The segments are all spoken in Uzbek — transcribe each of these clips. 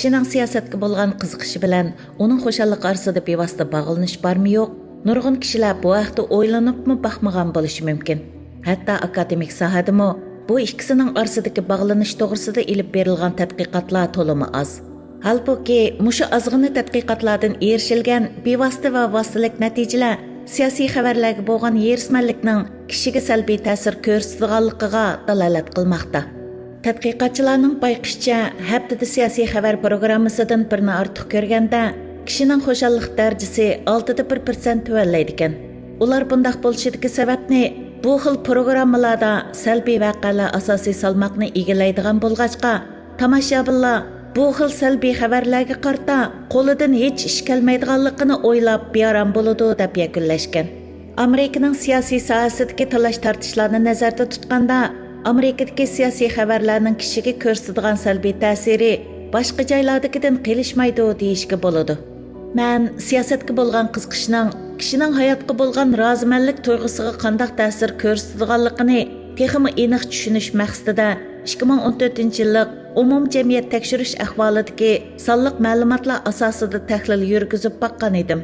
kishining siyosatga bo'lgan qiziqishi bilan uning xo'shallik orasida bevosita bog'lanish bormi yo'q? Nurg'un kishilar bu haqda o'ylanibmi baxmagan bo'lishi mumkin. Hatto akademik sohadimi bu ikkisining orasidagi bog'lanish to'g'risida ilib berilgan tadqiqotlar to'limi oz. Halbuki, mushu ozg'ina tadqiqotlardan erishilgan bevosita va vositalik natijalar siyosiy xabarlarga bo'lgan yerismanlikning kishiga salbiy ta'sir ko'rsatganligiga dalolat qilmoqda. Tadqiqotchilarning bayqishicha, haftada siyosiy xabar programmasidan birini ortiq ko'rganda, kishining xo'shallik darajasi 6% tuvallaydi ekan. Ular bundaq bo'lishidagi sababni bu xil programmalarda salbiy voqealar asosiy salmoqni egallaydigan bo'lg'achqa, tomoshabinlar bu xil salbiy xabarlarga qarta qo'lidan hech ish kelmaydiganligini o'ylab bearam bo'ladi deb yakunlashgan. Amerikaning siyosiy sohasidagi talash-tortishlarni nazarda tutganda, Amerikadagi siyosiy xabarlarning kishiga ko'rsatadigan salbiy ta'siri boshqa joylardagidan qilishmaydi deyishga bo'ladi. Men siyosatga bo'lgan qiziqishning kishining hayotga bo'lgan rozimanlik tuyg'usiga qanday ta'sir ko'rsatadiganligini texmi aniq tushunish maqsadida 2014-yillik umum jamiyat tekshirish ahvolidagi sonliq ma'lumotlar asosida tahlil yurgizib baqqan edim.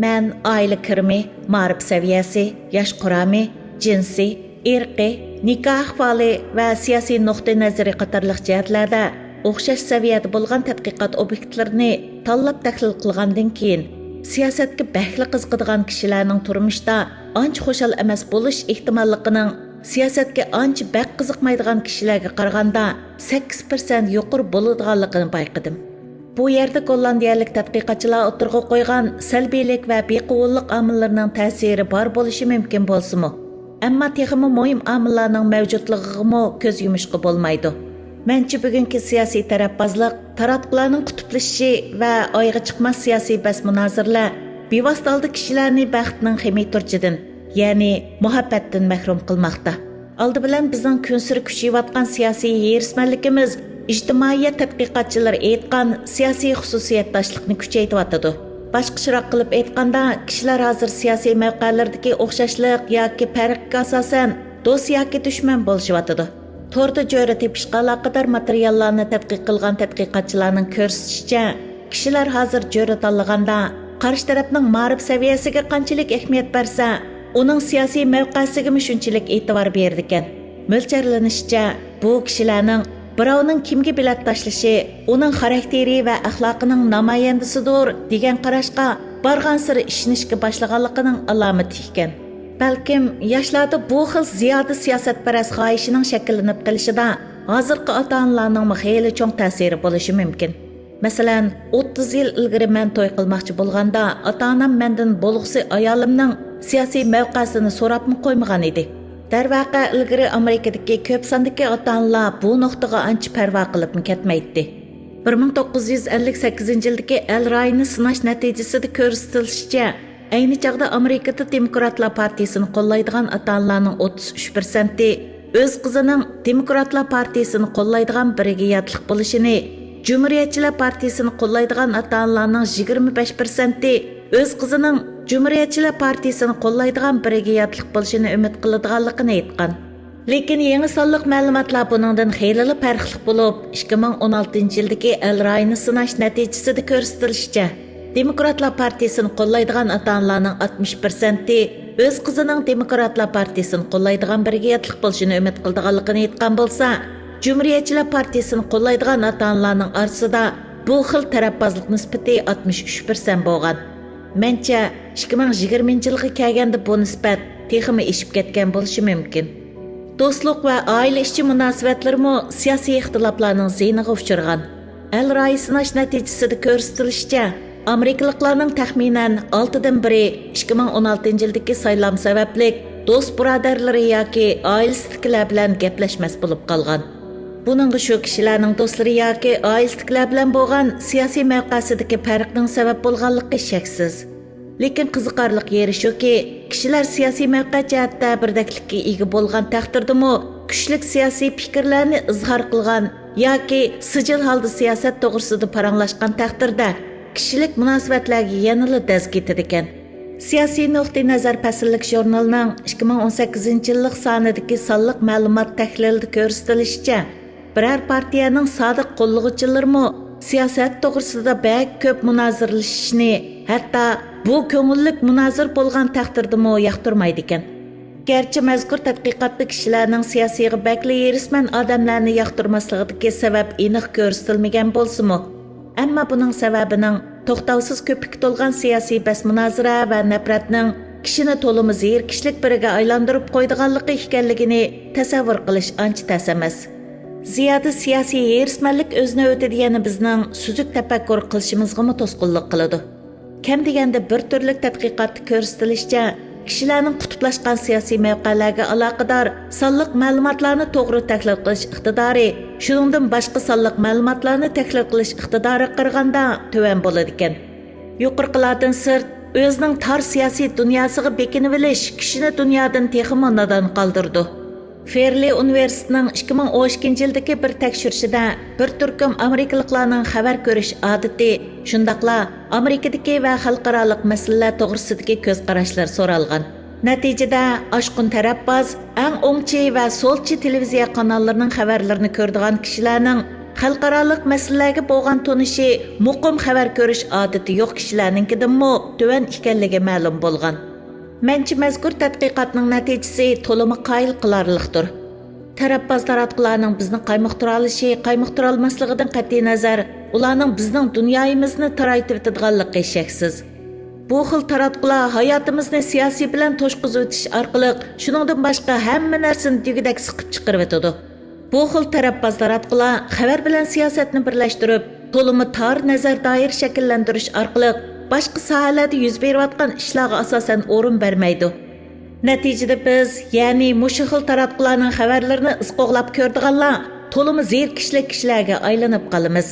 Men oila kirimi, ma'rif saviyasi, yosh qurami, jinsi, irqi, nikoh ahvoli va siyosiy nuqtai nazari qatorliq jihatlarda o'xshash saviyada bo'lgan tadqiqot obyektlarini tanlab tahlil qilgandan keyin siyosatga bahli qiziqadigan kishilarning turmushda ancha xo'shal emas bo'lish ehtimolligining siyosatga ancha baq qiziqmaydigan kishilarga qaraganda 8% yuqori bo'ladiganligini bayqadim. Bu yerda gollandiyalik tadqiqotchilar o'tirg'a qo'ygan salbiylik va bequvonlik omillarining ta'siri bor bo'lishi mumkin bo'lsa-mu, ammo texmi muhim omillarning mavjudligiga ko'z yumishqa bo'lmaydi. Menchi bugungi siyosiy tarafbozlik, taratqularning qutuplashishi va oyga chiqmas siyosiy bas-munozirlar bevosita holda kishilarni baxtning ximiturchidan, ya'ni muhabbatdan mahrum qilmoqda. Oldi bilan bizning kunsir kuchayotgan siyosiy yerismanligimiz ijtimoiyat tadqiqotchilari aytgan siyosiy xususiyatdoshlikni kuchaytiryotdi. Boshqacharoq qilib aytganda, kishilar hozir siyosiy mavqelardagi o'xshashlik yoki farqqa asosan do'st yoki dushman bo'lishyotdi. To'rda jo'ra tepishga aloqador materiallarni tadqiq qilgan tadqiqotchilarning ko'rsatishicha, kishilar hozir jo'ra tanlaganda qarshi tarafning ma'rif saviyasiga qanchalik ahamiyat bersa, uning siyosiy mavqesiga shunchalik e'tibor berdi ekan. Mo'ljallanishicha, bu kishilarning birovning kimga bilat tashlashi, uning xarakteri va axloqining namoyandasidir degan qarashga borgan sari ishonishga boshlaganligining alomati ekan. Balkim yoshlarda bu xil ziyoda siyosatparast xohishining shakllanib qolishida hozirgi ota-onalarning xeyli cho'ng ta'siri bo'lishi mumkin. Masalan, 30 yil ilgari men to'y qilmoqchi bo'lganda, ota-onam mendan bo'lg'usi ayolimning siyosiy mavqesini so'rabmi qo'ymagan edi. Darvaqa ilgari Amerikadagi ko'p sondagi ota-onalar bu nuqtaga ancha parvo qilib ketmaydi. 1958-yildagi El Rayni sinash natijasida ko'rsatilishicha, ayni chaqda Amerikada Demokratlar partiyasini qo'llaydigan ota-onalarning 33% o'z qizining Demokratlar partiyasini qo'llaydigan biriga yotliq bo'lishini, Cumhuriyetçiler partiyasini qo'llaydigan ota-onalarning 25% o'z qizining Cumhuriyetçiler partiyasini qo'llaydigan biriga yotliq bo'lishini umid qiladiganligini aytgan. Lekin yangi sonliq ma'lumotlar buningdan xeyli farqli bo'lib, 2016-yildagi El Rayni sinash natijasida ko'rsatilishicha, Demokratlar partiyasini qo'llaydigan ota-onalarning 60% o'z qizining Demokratlar partiyasini qo'llaydigan biriga yotliq bo'lishini umid qiladiganligini aytgan bo'lsa, Cumhuriyetçiler partiyasini qo'llaydigan ota-onalarning orasida bu xil tarafbozlik nisbati 63% bo'lgan. Mencha 2020-yilga kelganda bu nisbat texmi ishib ketgan bo'lishi mumkin. Do'stlik va oila ichi munosabatlarmi siyosiy ixtiloflarning ziyniga uchragan. El Rayni sinash natijasida ko'rsatilishicha, Amerikaliklarning taxminan 6dan biri 2016-yildagi saylam sababli do'st birodarlari yoki oilasidagilar bilan gaplashmas bo'lib qolgan. Buningga shu kishilarning do'stlari yoki oilasidagilar bilan bo'lgan siyosiy mavqesidagi farqning sabab bo'lganligi shaksiz. Lekin qiziqarli yeri shuki, kishilar siyosiy mavqe jihatda birdaklikka ega bo'lgan taqdirdami, kuchli siyosiy fikrlarni izhor qilgan yoki sijil holda siyosat to'g'risida paranglashgan taqdirda kishilik munosabatlarga yanada daz ketadi ekan. Siyosiy nuqtai nazar fasllik jurnalining 2018-yillik sonidagi sonliq ma'lumot tahlilida ko'rsatilishicha, biror partiyaning sodiq qo'llovchilarimi siyosat to'g'risida bak ko'p munozirlashishni, hatto bu ko'ngillik munozir bo'lgan taqdirdami yoqtirmaydi ekan. Gerçi mazkur tadqiqotda kishilarning siyosiyga bakli erisman odamlarni yoqtirmasligidagi sabab aniq ko'rsatilmagan bo'lsa-mu, ammo buning sababining to'xtovsiz ko'pikka to'lgan siyosiy bas-munozara va nafratning kishini to'limi zerikishlik biriga aylantirib qo'ydiganligi ekanligini tasavvur qilish ancha tas emas. Ziyoda siyosiy erismanlik o'z navbatida yana bizning suzuk tafakkur qilishimizga to'sqinlik qiladi. Kam deganda bir turlik tadqiqotda ko'rsatilishicha, kishilarning qutblashgan siyosiy mavqelarga aloqador sonliq ma'lumotlarni to'g'ri tahlil qilish iqtidori, shuningdek boshqa sonliq ma'lumotlarni tahlil qilish iqtidori qirg'anda tuvan bo'ladi ekan. Yuqorqilardan sirt o'zining tor siyosiy dunyosiga bekinib olish kishini dunyodan texmo nodon qoldirdi. Ferli Universitetining 2012-yildagi bir tekshirishida bir turkum amerikaliklarning xabar ko'rish odati, shundaqla Amerikadagi va xalqaro masalalar to'g'risidagi ko'z qarashlar so'ralgan. Natijada oshqun tarafboz, eng o'ngchi va so'lchi televiziya kanallarining xabarlarini ko'radigan kishilarning xalqaro masalalarga bo'lgan tonishi, muqim xabar ko'rish odati yo'q kishilarninkidanmi tuvan ekanligi ma'lum bo'lgan. Menchi mazkur tadqiqotning natijasi to'limi qoyil qilarliqdir. Tarafboz taratqularning bizni qaymoqtira olishi, qaymoqtira olmasligidan qat'iy nazar, ularning bizning dunyomizni taraytib o'tadiganligi shaksiz. Bu xil taratqular hayotimizni siyosiy bilan to'shqizib o'tish orqali, shuningdan boshqa hamma narsani degidak siqib chiqarib o'tadi. Bu xil tarafboz taratqular xabar bilan siyosatni birlashtirib, to'limi tor nazar doir shakllantirish orqali boshqa sohalarda yuz berayotgan ishlarga asosan o'rin bermaydi. Natijada biz, ya'ni mushu xil taratqularning xabarlarini isqoqlab ko'rdiganlar, to'limi zerikishlik kishilarga aylanib qolamiz.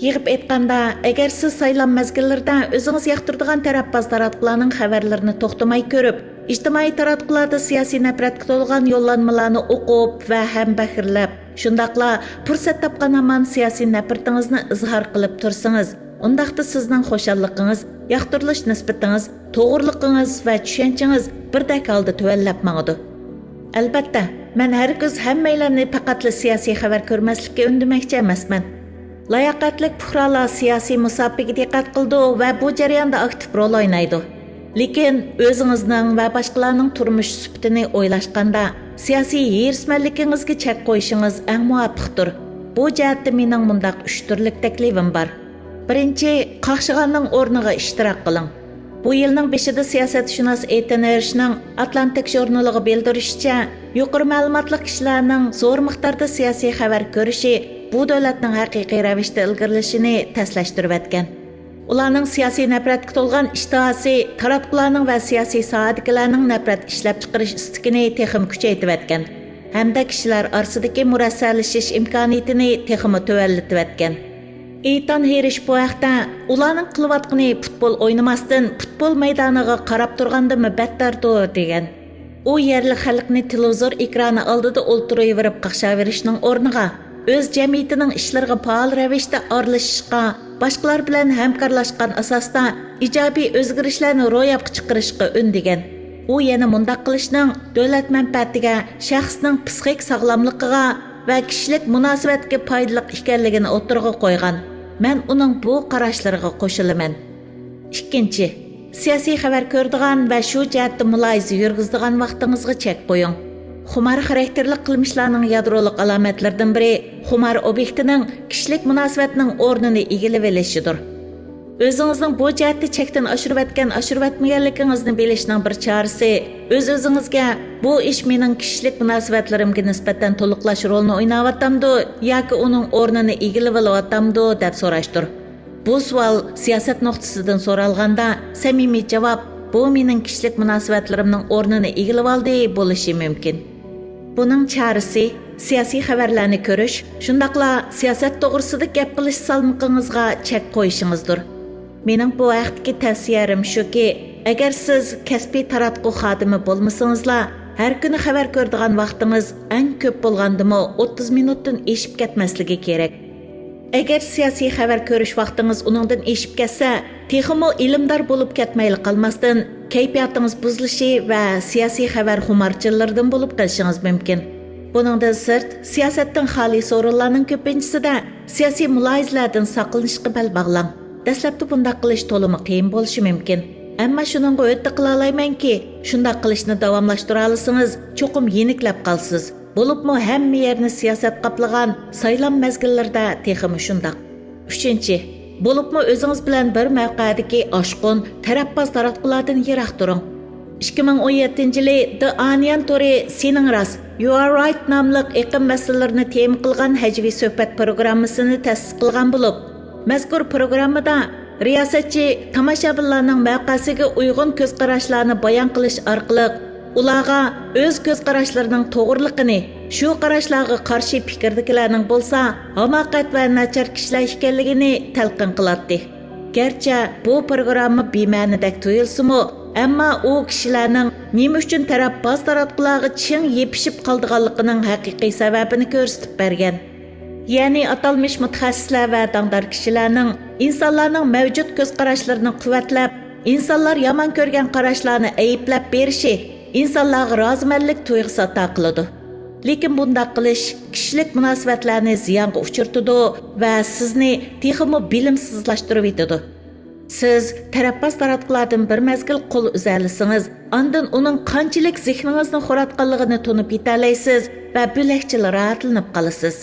Yig'ib aytganda, agar siz saylan mezgillarida o'zingiz yoqtiradigan tarafboz taratqularning xabarlarini to'xtamay ko'rib, ijtimoiy taratqularda siyosiy nafratga to'lgan yo'llanmalarni o'qib va ham bahirlab, shundaqla fursat topgan hamon siyosiy nafratingizni izhor qilib tursangiz, undaqda sizning xushalligingiz, yoqtirilish nisbatingiz, to'g'riligingiz va tushanchangiz birdek holda tuvallab mangadi. Albatta, men hargiz hammalarni faqat siyosiy xabar ko'rmaslikka undamoqchi emasman. Layoqatlik puhrolar siyosiy musobaqiga diqqat qildi va bu jarayonda aktiv rol o'ynaydi. Lekin o'zingizning va boshqalarning turmush sifatini o'ylashganda siyosiy erismanligingizga chek qo'yishingiz eng muvofiqdir. Bu jihatda mening mundaq 3 turlik taklifim bor. Birinchi, qaqshig'anning o'rniga ishtirok qiling. Bu yilning 5-ida siyosatshunos Ethan Hirschning Atlantic jurnaliga bildirishicha, yuqori ma'lumotli kishilarning zo'r miqdorda siyosiy xabar ko'rishi bu davlatning haqiqiy ravishda ilgarilashini taslashtirib o'tgan. Ularning siyosiy nafratga to'lgan ishtihosi taratqularning va siyosiy sohadagilarning nafrat ishlab chiqarish istikini texim kuchaytirib o'tgan. Hamda kishilar orasidagi murassalashish imkoniyatini texim tuvallatib o'tgan. Ethan Hirsch bu haqda ularning qilayotgani futbol o'ynamasdan futbol maydoniga qarab turgandimi battardir degan. U yerli xalqni televizor ekrani oldida o'ltiraverib qaqshaverishning o'rniga o'z jamiyatining ishlariga faol ravishda aralashishga, boshqalar bilan hamkorlashgan asosda ijobiy o'zgarishlarni ro'yobga chiqarishga undagan. U yana mundaq qilishning davlat manfaatiga, shaxsning psixik sog'lomligiga va kishilik munosabatga foydali ekanligini o'tirg'a qo'ygan. Men uning bu qarashlariga qo'shilaman. Ikkinchi, siyosiy xabar ko'radigan va shu jihatda muloyiza yurgizadigan vaqtingizga chek qo'ying. Xumar xarakterli qilmishlarning yadrolik alomatlaridan biri xumar obyektining kishilik munosabatning o'rnini egallab olishidir. O'zingizning bu jihatda chekdan oshirib o'tmaganligingizni bilishning bir chorasi o'z-o'zingizga bu ish mening kishilik munosabatlarimga nisbatan to'liqlash rolini o'ynayaptamdi yoki uning o'rnini egallab olyaptamdi deb so'rashdir. Bu savol siyosat nuqtasidan so'ralganda samimiy javob bu mening kishilik munosabatlarimning o'rnini egallab oldi bo'lishi mumkin. Buning chorasi siyosiy xabarlarni ko'rish, shundaqla siyosat to'g'risida gap qilish salmoqingizga chek qo'yishingizdir. Mening bu vaqtdagi tavsiyam shuki, agar siz kasbiy taratqu xodimi bo'lmasangizlar, har kuni xabar ko'radigan vaqtingiz eng ko'p bo'lgandimi 30 minutdan eshib ketmasligi kerak. Agar siyosiy xabar ko'rish vaqtingiz uningdan eshib ketsa, texmo ilmdor bo'lib ketmayli qolmasdan kayfiyatingiz buzilishi va siyosiy xabar xumarchilaridan bo'lib qolishingiz mumkin. Buningdan sırt, siyasetdan xali sorunlarning ko'pinchasida siyosiy muloyizalardan saqlanishga bel bog'lang. Dastlabda bunday qilish to'liq qiyin bo'lishi mumkin. Ammo shuningga o'tdi qila olmaymanki, shunday qilishni davomlashtira olsangiz, cho'qim yeniklab qolsiz. Bo'libmi hamma yerni siyosat qoplagan saylan mezgillarda texmi shundoq. 3. Bo'libmi o'zingiz bilan bir mavqedagi oshqon, tarafbaz taratqulardan yiroq turing. 2017-yili The Onion Tori Sening Ras, You Are Right nomli iqlim masalalarini tema qilgan hajviy suhbat programmasini ta'sis qilgan bo'lib, mazkur programmada riyosatchi tomoshabinlarning mavqesiga uyg'un ko'z qarashlarni bayon qilish orqali ularga o'z ko'z qarashlarining to'g'riliqini, shu qarashlarga qarshi fikrdagilarning bo'lsa, hamoqat va nachar kishilar ekanligini talqin qiladi. Gerçi bu programma bema'nidak tuyulsa-mu, ammo u kishilarning nima uchun tarafbaz taratqularga ching yepishib qoldiganligining haqiqiy sababini ko'rsatib bergan. Ya'ni atalmış mutaxassislar va dangdar kishilarning insonlarning mavjud ko'z qarashlarini quvvatlab, insonlar yomon ko'rgan qarashlarni ayblab berishi insonlarga rozimanlik tuyg'usi ato qiladi. Lekin bunday qilish kishilik munosabatlarni ziyonga uchirtadi va sizni texmo bilimsizlashtirib etadi. Siz tarafbaz taratqulardan bir mezgil qo'l uzalasangiz, ondan uning qanchalik zehningizni xo'ratganligini tunib yetalaysiz va bo'lakchil rahatlanib qolasiz.